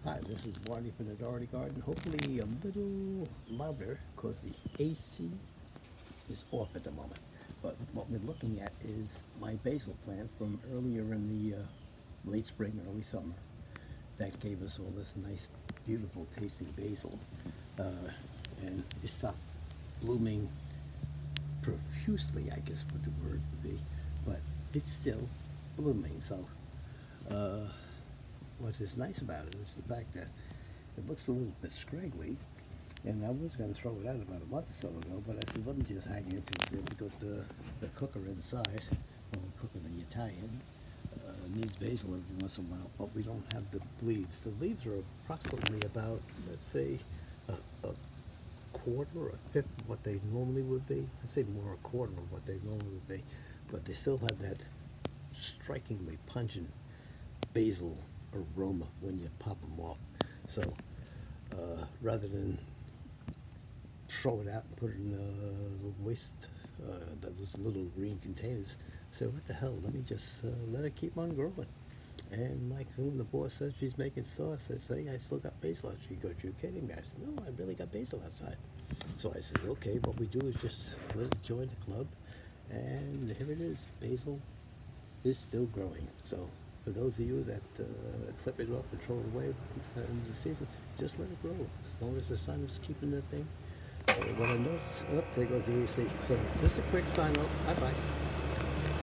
Hi, this is Marty from the Dougherty Garden. Hopefully a little louder because the AC is off at the moment. But what we're looking at is my basil plant from earlier in the late spring, early summer. That gave us all this nice, beautiful tasting basil. And it stopped blooming profusely, I guess what the word would be. But it's still blooming. So what is nice about it is the fact that it looks a little bit scraggly, and I was going to throw it out about a month or so ago, but I said let me just hang into it there because the cooker inside, well, the cooker, the Italian, needs basil every once in a while, but we don't have the leaves. The leaves are approximately about, let's say, a quarter or a fifth of what they normally would be. I'd say more a quarter of what they normally would be, but they still have that strikingly pungent basil aroma when you pop them off. So rather than throw it out and put it in the waste, those little green containers, I said, what the hell, let me just let it keep on growing. And like when the boss says she's making sauce, I say, I still got basil out. She goes, you kidding me? I said, no, I really got basil outside. So I said, okay, what we do is just let it join the club, and here it is. Basil is still growing. So for those of you that clip it off and throw it away in the season, just let it grow. As long as the sun is keeping that thing. When I notice, oh, there goes the AC. So just a quick sign off. Bye-bye.